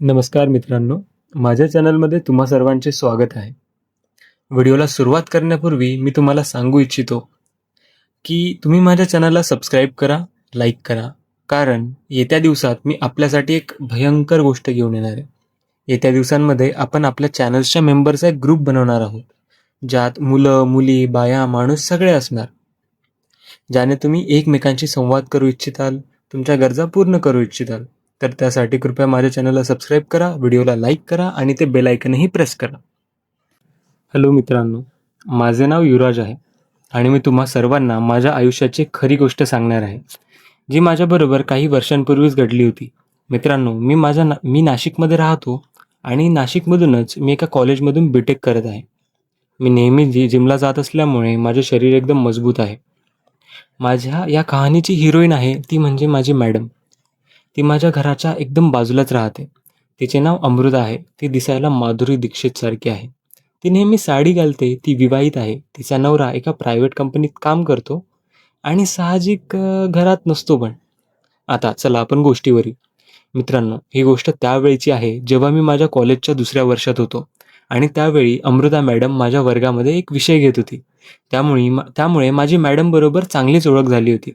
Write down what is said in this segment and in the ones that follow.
नमस्कार मित्रांनो, माझ्या चॅनलमध्ये तुम्हा सर्वांचे स्वागत आहे. व्हिडिओला सुरुवात करण्यापूर्वी मी तुम्हाला सांगू इच्छितो, की तुम्ही माझ्या चॅनलला सबस्क्राईब करा, लाईक करा. कारण येत्या दिवसात मी आपल्यासाठी एक भयंकर गोष्ट घेऊन येणार आहे. येत्या दिवसांमध्ये आपण आपल्या चॅनल्सच्या मेंबरचा एक ग्रुप बनवणार आहोत, ज्यात मुलं, मुली, बाया, माणूस सगळे असणार. ज्याने तुम्ही एकमेकांशी संवाद करू इच्छिताल, तुमच्या गरजा पूर्ण करू इच्छिताल. तर त्यासाठी कृपया माझ्या चॅनलला सबस्क्राईब करा, व्हिडिओला लाईक करा आणि ते बेल आयकनही प्रेस करा. हॅलो मित्रांनो, माझे नाव युवराज आहे आणि मी तुम्हा सर्वांना माझ्या आयुष्याची खरी गोष्ट सांगणार आहे, जी माझ्याबरोबर काही वर्षांपूर्वीच घडली होती. मित्रांनो, मी नाशिकमध्ये राहतो आणि नाशिकमधूनच मी एका कॉलेजमधून बी.टेक करत आहे. मी नेहमी जिमला जात असल्यामुळे माझे शरीर एकदम मजबूत आहे. माझ्या या कहाणीची हिरोईन आहे ती म्हणजे माझी मॅडम. ती माझ्या घराच्या एकदम बाजूलाच राहते. तिचे नाव अमृता आहे. ती दिसायला माधुरी दीक्षित सारखी आहे. ती नेहमी साडी घालते. ती विवाहित आहे. तिचा नवरा एका प्रायव्हेट कंपनीत काम करतो आणि साहजिक घरात नसतो पण. आता चला आपण गोष्टीवर येऊ. मित्रांनो, ही गोष्ट त्यावेळची आहे जेव्हा मी माझ्या कॉलेजच्या दुसऱ्या वर्षात होतो आणि त्यावेळी अमृता मॅडम माझ्या वर्गामध्ये एक विषय घेत होती. त्यामुळे माझी मॅडमबरोबर चांगलीच ओळख झाली होती.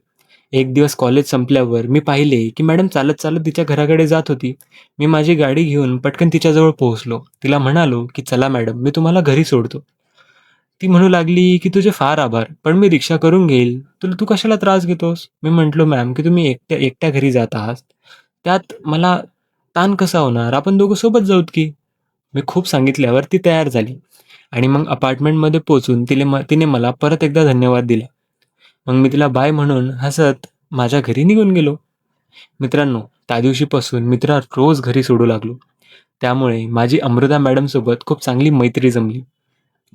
एक दिवस कॉलेज संपल्यावर मी पाहिले की मॅडम चालत चालत तिच्या घराकडे जात होती. मी माझी गाडी घेऊन पटकन तिच्याजवळ पोहोचलो. तिला म्हणालो की चला मॅडम, मी तुम्हाला घरी सोडतो. ती म्हणू लागली की तुझे फार आभार, पण मी रिक्षा करून घेईल. तू कशाला त्रास घेतोस? मी म्हटलो मॅम की तुम्ही एकट्या एकट्या घरी जात आहात. त्यात मला ताण कसा होणार? आपण दोघं सोबत जाऊत की. मी खूप सांगितल्यावर ती तयार झाली आणि मग अपार्टमेंटमध्ये पोहोचून तिने मला परत एकदा धन्यवाद दिला. मग मी तिला बाय म्हणून हसत माझ्या घरी निघून गेलो. मित्रांनो, त्या दिवशीपासून मी तिला रोज घरी सोडू लागलो. त्यामुळे माझी अमृता मॅडमसोबत खूप चांगली मैत्री जमली.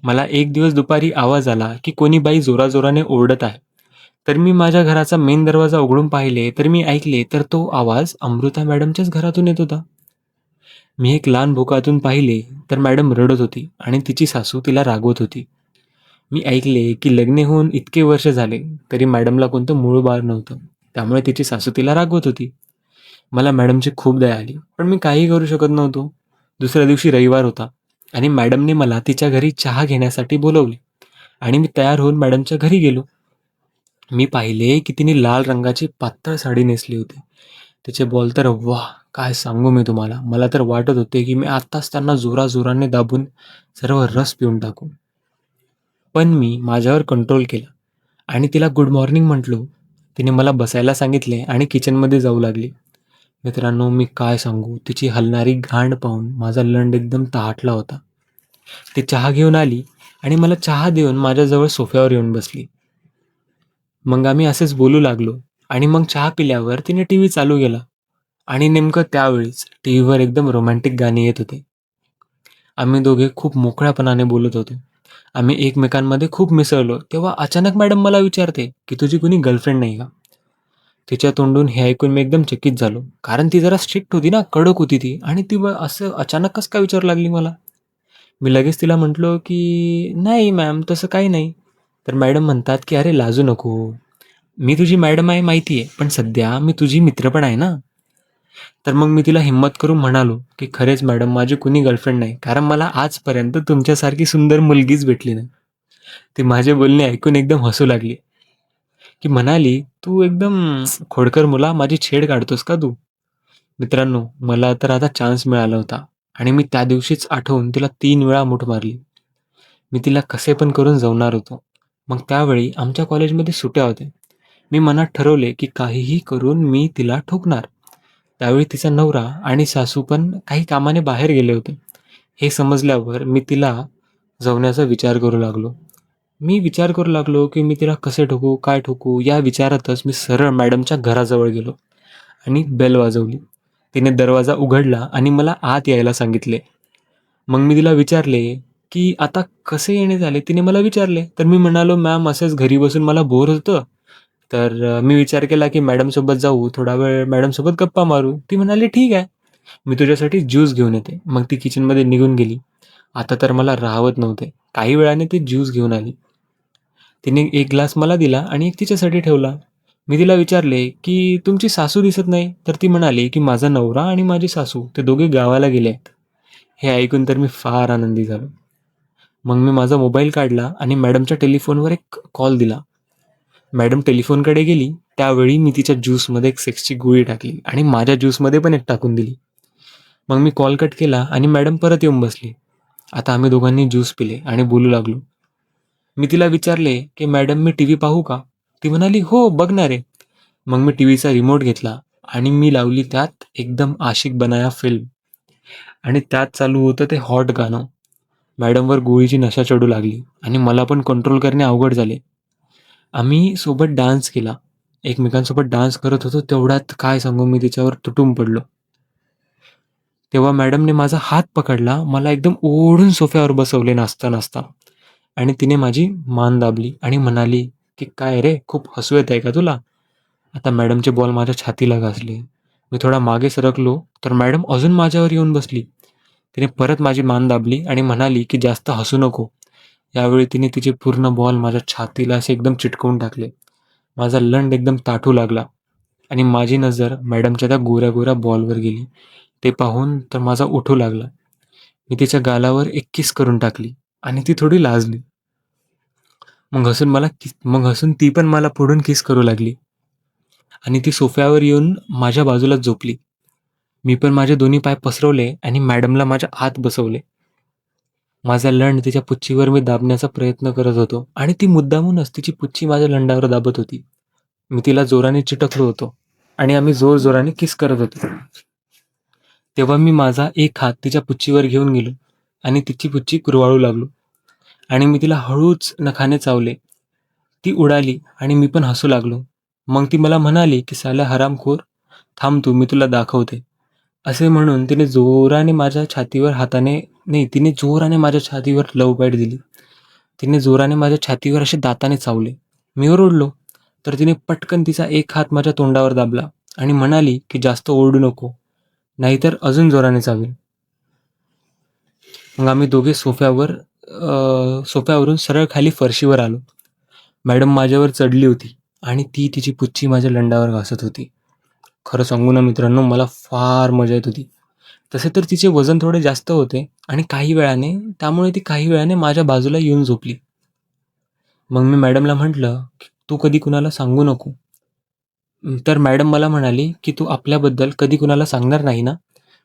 मला एक दिवस दुपारी आवाज आला की कोणी बाई जोराजोराने ओरडत आहे. तर मी माझ्या घराचा मेन दरवाजा उघडून पाहिले तर मी ऐकले तर तो आवाज अमृता मॅडमच्याच घरातून येत होता. मी एक लहान भोकातून पाहिले तर मॅडम रडत होती आणि तिची सासू तिला रागवत होती. मी ऐकले की लग्न होऊन इतके वर्ष झाले तरी मॅडमला कोणतं मूळ बाळ नव्हतं. त्यामुळे तिची सासू तिला रागवत होती. मला मॅडमची खूप दया आली, पण मी काही करू शकत नव्हतो. दुसऱ्या दिवशी रविवार होता आणि मॅडमने मला तिच्या घरी चहा घेण्यासाठी बोलवले आणि मी तयार होऊन मॅडमच्या घरी गेलो. मी पाहिले की तिने लाल रंगाची पातळ साडी नेसली होती. तिचे बॉल तर वाह! काय सांगू मी तुम्हाला. मला तर वाटत होते की मी आत्ताच त्यांना जोराजोराने दाबून सर्व रस पिऊन टाकू. पण मी माझ्यावर कंट्रोल केला आणि तिला गुड मॉर्निंग म्हटलो. तिने मला बसायला सांगितले आणि किचनमध्ये जाऊ लागली. मित्रांनो, मी काय सांगू, तिची हलणारी गांड पाहून माझा लंड एकदम ताटला होता. ती चहा घेऊन आली आणि मला चहा देऊन माझ्याजवळ सोफ्यावर येऊन बसली. मग आम्ही असेच बोलू लागलो आणि मग चहा पिल्यावर तिने टीव्ही चालू केला आणि नेमकं त्यावेळीच टीव्हीवर एकदम रोमॅन्टिक गाणी येत होते. आम्ही दोघे खूप मोकळ्यापणाने बोलत होतो. आम्ही एकमेकांमध्ये खूप मिसळलो. तेव्हा अचानक मॅडम मला विचारते की तुझी कुणी गर्लफ्रेंड नाही का? तिच्या तोंडून हे ऐकून मी एकदम चकित झालो. कारण ती जरा स्ट्रिक्ट होती ना, कडक होती ती आणि ती असं अचानक कसं काय विचारू लागली मला? मी लगेच तिला म्हटलो की "नाही मॅम, तसं काही नाही." तर मॅडम म्हणतात की "अरे लाजू नको. मी तुझी मॅडम आहे माहिती आहे, पण सध्या मी तुझी मित्र पण आहे ना." तर मग मी तिला हिम्मत करून म्हणालो की "खरेच मॅडम, माझी कुणी गर्लफ्रेंड नाही. कारण मला आजपर्यंत तुमच्यासारखी सुंदर मुलगीच भेटली नाही." ती माझे बोलणे ऐकून एकदम हसू लागली की म्हणाली, "तू एकदम खोडकर मुला, माझी छेड काढतोस का तू?" मित्रांनो, मला तर आता चान्स मिळाला होता आणि मी त्या दिवशीच आठवून तिला 3 वेळा मूठ मारली. मी तिला कसे पण करून जवणार होतो. मग त्यावेळी आमच्या कॉलेजमध्ये सुट्ट्या होत्या. मी मनात ठरवले की काहीही करून मी तिला ठोकणार. त्यावेळी तिचा नवरा आणि सासू पण काही कामाने बाहेर गेले होते. हे समजल्यावर मी तिला जवण्याचा विचार करू लागलो. मी विचार करू लागलो की मी तिला कसे ठोकू, काय ठोकू या विचारातच मी सरळ मॅडमच्या घराजवळ गेलो आणि बेल वाजवली. तिने दरवाजा उघडला आणि मला आत यायला सांगितले. मग मी तिला विचारले की "आता कसे येणे झाले?" तिने मला विचारले. तर मी म्हणालो, "मॅम, असंच घरी बसून मला बोर होतं." तर मी विचार केला की मॅडमसोबत जाऊ, थोडा वेळ मॅडमसोबत गप्पा मारू. ती म्हणाली, "ठीक आहे, मी तुझ्यासाठी ज्यूस घेऊन येते." मग ती किचनमध्ये निघून गेली. आता तर मला राहवत नव्हते. काही वेळाने ती ज्यूस घेऊन आली. तिने एक ग्लास मला दिला आणि एक तिच्यासाठी ठेवला. मी तिला विचारले, की "तुमची सासू दिसत नाही." तर ती म्हणाली, की "माझा नवरा आणि माझी सासू ते दोघे गावाला गेले आहेत." हे ऐकून तर मी फार आनंदी झालो. मग मी माझा मोबाईल काढला आणि मॅडमच्या टेलिफोनवर एक कॉल दिला. मॅडम टेलिफोनकडे गेली. त्यावेळी मी तिच्या ज्यूसमध्ये एक सेक्सची गोळी टाकली आणि माझ्या ज्यूसमध्ये पण एक टाकून दिली. मग मी कॉल कट केला आणि मॅडम परत येऊन बसली. आता आम्ही दोघांनी ज्यूस पिले आणि बोलू लागलो. मी तिला विचारले, की "मॅडम मी टीव्ही पाहू का?" ती म्हणाली, "हो, बघ ना रे." मग मी टीव्हीचा रिमोट घेतला आणि मी लावली त्यात एकदम आशिक बनाया फिल्म आणि त्यात चालू होतं ते हॉट गाणं. मॅडमवर गोळीची नशा चढू लागली आणि मला पण कंट्रोल करणे अवघड झाले. आम्ही सोबत डान्स केला. एकमेकांसोबत डान्स करत होतो तेवढ्यात काय सांगू मी तिच्यावर तुटून पडलो. तेव्हा मॅडमने माझा हात पकडला, मला एकदम ओढून सोफ्यावर बसवले नाचता-नाचता आणि तिने माझी मान दाबली आणि म्हणाली, की "काय रे, खूप हसू येतंय का तुला?" आता मॅडमचे बॉल माझ्या छातीला घासले. मी थोडा मागे सरकलो, तर मॅडम अजून माझ्यावर येऊन बसली. तिने परत माझी मान दाबली आणि म्हणाली, की "जास्त हसू नको." यावेळी तिने तिचे पूर्ण बॉल माझ्या छातीला असे एकदम चिटकवून टाकले. माझा लंड एकदम ताठू लागला आणि माझी नजर मॅडमच्या त्या गोऱ्या-गोऱ्या बॉलवर गेली. ते पाहून तर माझा उठू लागला. मी तिच्या गालावर एक किस करून टाकली आणि ती थोडी लाजली. मग हसून ती पण मला पुढून किस करू लागली आणि ती सोफ्यावर येऊन माझ्या बाजूलाच झोपली. मी पण माझे दोन्ही पाय पसरवले आणि मॅडमला माझ्या आत बसवले. माझा लंड तिच्या पुच्छीवर मी दाबण्याचा प्रयत्न करत होतो आणि ती मुद्दामूनच तिची पुच्छी माझ्या लंडावर दाबत होती. मी तिला जोराने चिटकलो होतो आणि आम्ही जोरजोराने किस करत होतो. तेव्हा मी माझा एक हात तिच्या पुच्छीवर घेऊन गेलो आणि तिची पुच्छी कुरवाळू लागलो आणि मी तिला हळूच नखाने चावले. ती उडाली आणि मी पण हसू लागलो. मग ती मला म्हणाली, की "साल्या हरामखोर, थांब तू, मी तुला दाखवते." असे म्हणून तिने जोराने माझ्या छातीवर लव बाईट दिली. तिने जोराने माझ्या छातीवर असे दाताने चावले. मी ओरडलो, तर तिने पटकन तिचा एक हात माझ्या तोंडावर दाबला आणि म्हणाली, की "जास्त ओरडू नको, नाहीतर अजून जोराने चावेन." मग आम्ही दोघे सोफ्यावरून सरळ खाली फरशीवर आलो. मॅडम माझ्यावर चढली होती आणि ती तिची पुच्छी माझ्या लंडावर घासत होती. खरं सांगू ना मित्रांनो, मला फार मजा येत होती. तसे तर तिचे वजन थोडे जास्त होते आणि त्यामुळे ती काही वेळाने माझ्या बाजूला येऊन झोपली. मग मी मॅडमला म्हटलं, की "तू कधी कुणाला सांगू नको." तर मॅडम मला म्हणाली, की "तू आपल्याबद्दल कधी कुणाला सांगणार नाही ना?"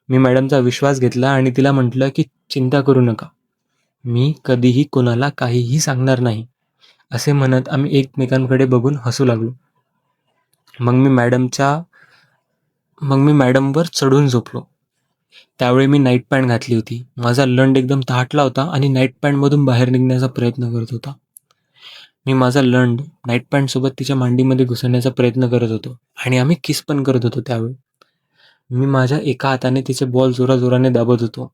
मी मॅडमचा विश्वास घेतला आणि तिला म्हटलं, की "चिंता करू नका. मी कधीही कोणाला काहीही सांगणार नाही." असे म्हणत आम्ही एकमेकांकडे बघून हसू लागलो. मग मी मॅडमच्या मग मी मॅडमवर चढून झोपलो. त्यावेळी मी नाईट पॅन्ट घातली होती. माझा लंड एकदम ताठला होता आणि नाईट पॅन्टमधून बाहेर निघण्याचा प्रयत्न करत होता. मी माझा लंड नाईट पॅन्टसोबत तिच्या मांडीमध्ये घुसवण्याचा प्रयत्न करत होतो आणि आम्ही किस पण करत होतो त्यावेळी. मी माझ्या एका हाताने तिचे बॉल जोराजोराने दाबत होतो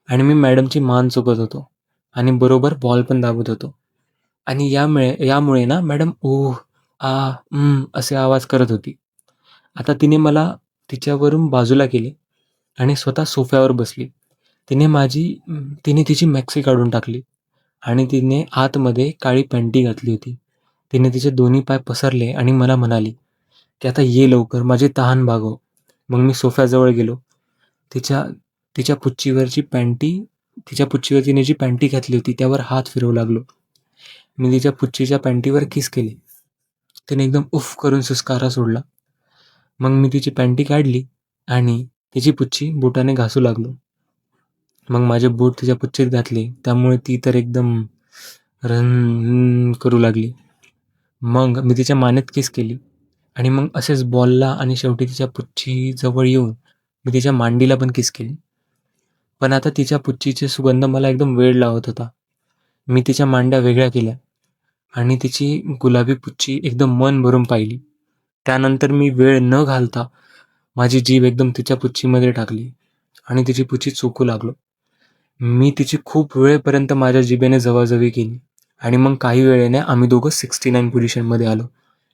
आणि मी मॅडमची मान चोपत होतो आणि बरोबर बॉल पण दाबत होतो आणि यामुळे ना मॅडम "ओह, आ, असे आवाज करत होती. आता तिच्यावरून बाजूला केले आणि स्वतः सोफ्यावर बसली. तिने तिची मॅक्सी काढून टाकली आणि तिने आतमध्ये काळी पॅन्टी घातली होती. तिने तिचे दोन्ही पाय पसरले आणि मला म्हणाली, की "आता ये लवकर, माझी तहान भागव." मग मी सोफ्याजवळ गेलो. तिच्या तिच्या तिच्या पुच्छीवर तिने जी पॅन्टी घातली होती त्यावर हात फिरवू लागलो. मी तिच्या पुच्छीच्या पॅन्टीवर किस केले. तिने एकदम उफ करून सुस्कारा सोडला. मग मी तिची पॅन्टी काढली आणि तिची पुच्छी बोटाने घासू लागलो. मग माझे बोट तिच्या पुच्छीत घातले. त्यामुळे ती तर एकदम रन करू लागली. मग मी तिच्या मानेत किस केली आणि मग असेच बॉलला आणि शेवटी तिच्या पुच्छी जवळ येऊन मी तिच्या मांडीला पण किस केली. पण आता तिच्या पुच्छीचे सुगंध मला एकदम वेड लावत होता. मी तिच्या मांड्या वेगळ्या केल्या आणि तिची गुलाबी पुच्छी एकदम मन भरून पाहिली. त्यानंतर मी वेळ न घालता माझी जीभ एकदम तिच्या पुच्छीमध्ये टाकली आणि तिची पुच्छी चोखू लागलो. मी तिची खूप वेळेपर्यंत माझ्या जिभेने जवाजवी केली आणि मग काही वेळेने आम्ही दोघं 69 पोझिशनमध्ये आलो.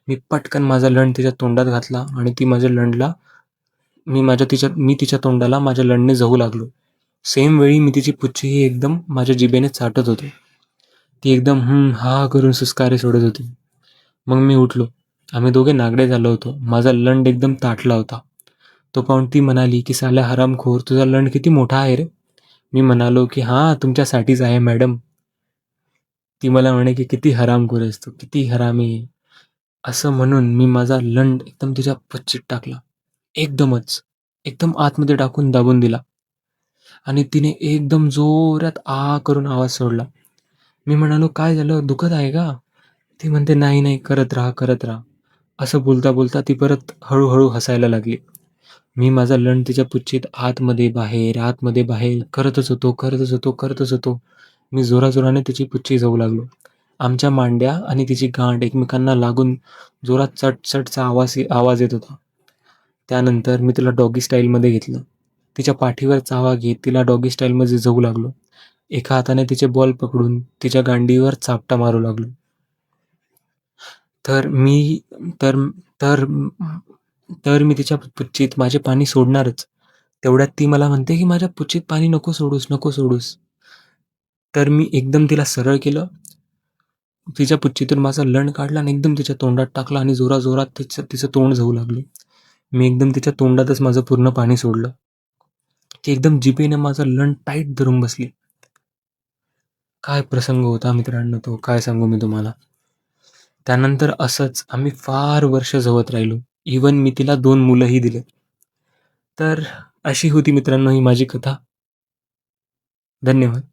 मी पटकन माझा लंड तिच्या तोंडात घातला आणि मी तिच्या तोंडाला माझ्या लंडने जवू लागलो. सेम वेळी मी तिची पुच्छीही एकदम माझ्या जिभेने चाटत होतो. ती एकदम हा करून सुस्कारे सोडत होती. मग मी उठलो आम्ही दोघे नागडे झालो होतो. माझा लंड एकदम ताटला होता. तो पाहून ती म्हणाली की साल्या हरामखोर, तुझा लंड किती मोठा आहे रे. मी म्हणालो की हां, तुमच्यासाठीच आहे मॅडम. ती मला म्हणे की किती हरामखोर आहेस तू, किती हरामी आहे. असं म्हणून मी माझा लंड एकदम तिच्या पच्चीत टाकला. एकदमच. एकदम आतमध्ये टाकून दाबून दिला. आणि तिने एकदम जोरात आ करून आवाज सोडला. मी म्हणालो, काय झालं, दुखत आहे का? ती म्हणते, नाही नाही, करत राहा, करत राहा. असं बोलता बोलता ती परत हळूहळू हसायला लागली. मी माझा लंड तिच्या पुच्चीत आतमध्ये बाहेर, आतमध्ये बाहेर करतच होतो, करतच होतो, करतच होतो. मी जोराजोराने तिची पुच्ची जाऊ लागलो. आमच्या मांड्या आणि तिची गांड एकमेकांना लागून जोरात चटचटचा आवाज येत होता. त्यानंतर मी तिला डॉगी स्टाईलमध्ये घेतलं. तिच्या पाठीवर चावा घेत तिला डॉगी स्टाईलमध्ये जाऊ लागलो. एका हाताने तिचे बॉल पकडून तिच्या गांडीवर चापटा मारू लागलो. तर मी तर तर तर मी तिच्या पुच्चीत माझे पाणी सोडणारच. तेवढ्यात ती मला म्हणते, की "माझ्या पुच्चीत पाणी नको सोडूस, नको सोडूस." तर मी एकदम तिला सरळ केलं. तिच्या पुच्चीतून माझा लंड काढला आणि एकदम तिच्या तोंडात टाकला आणि जोराजोरात तिचं तोंड जाऊ लागलं. मी एकदम तिच्या तोंडातच माझं पूर्ण पाणी सोडलं. ती एकदम जिभेने माझा लंड टाईट धरून बसली. काय प्रसंग होता मित्रांनो तो, काय सांगू मी तुम्हाला. त्यानंतर असंच आम्ही फार वर्ष जवळ राहिलो. इवन मी तिला 2 मुलंही दिले. तर अशी होती मित्रांनो ही माझी कथा. धन्यवाद.